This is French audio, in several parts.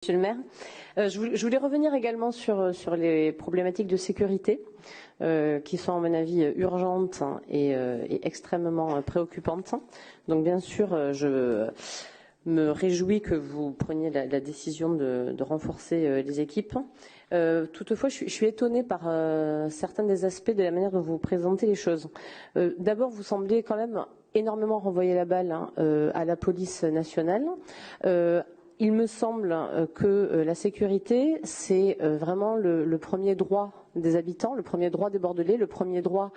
Monsieur le maire, je voulais revenir également sur les problématiques de sécurité qui sont à mon avis urgentes et extrêmement préoccupantes. Donc bien sûr, je me réjouis que vous preniez la décision de renforcer les équipes. Toutefois, je suis étonnée par certains des aspects de la manière dont vous présentez les choses. D'abord, vous semblez quand même énormément renvoyer la balle à la police nationale. Il me semble que la sécurité, c'est vraiment le premier droit des habitants, le premier droit des Bordelais, le premier droit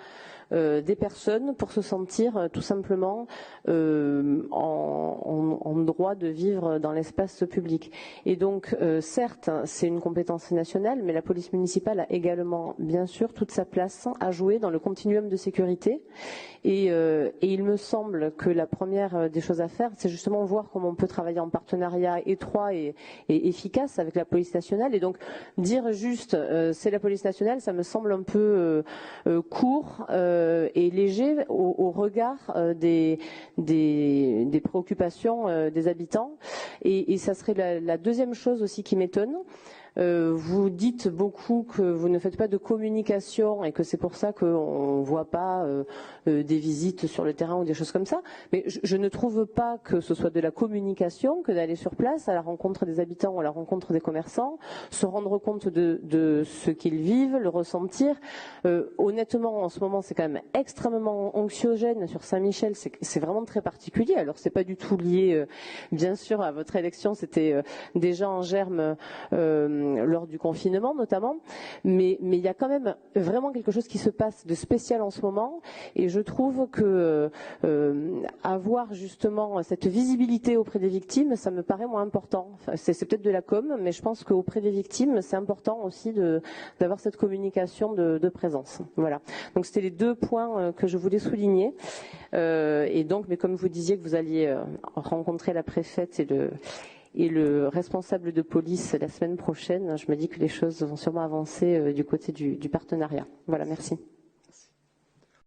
des personnes pour se sentir tout simplement en droit de vivre dans l'espace public. Et donc, certes, c'est une compétence nationale, mais la police municipale a également, bien sûr, toute sa place à jouer dans le continuum de sécurité. Et il me semble que la première des choses à faire, c'est justement voir comment on peut travailler en partenariat étroit et efficace avec la police nationale. Et donc, dire juste c'est la police nationale, ça me semble un peu court et léger au regard des préoccupations des habitants. Et ça serait la deuxième chose aussi qui m'étonne. Vous dites beaucoup que vous ne faites pas de communication et que c'est pour ça qu'on ne voit pas des visites sur le terrain ou des choses comme ça. Mais je ne trouve pas que ce soit de la communication que d'aller sur place à la rencontre des habitants ou à la rencontre des commerçants, se rendre compte de ce qu'ils vivent, le ressentir. Honnêtement, en ce moment, c'est quand même extrêmement anxiogène sur Saint-Michel. C'est vraiment très particulier. Alors, c'est pas du tout lié, bien sûr, à votre élection. C'était déjà en germe lors du confinement notamment, mais il y a quand même vraiment quelque chose qui se passe de spécial en ce moment, et je trouve que avoir justement cette visibilité auprès des victimes, ça me paraît moins important. Enfin, c'est peut-être de la com, mais je pense qu'auprès des victimes, c'est important aussi d'avoir cette communication de présence. Voilà. Donc c'était les deux points que je voulais souligner. Et donc, mais comme vous disiez que vous alliez rencontrer la préfète et le responsable de police la semaine prochaine, je me dis que les choses vont sûrement avancer du côté du partenariat. Voilà, merci.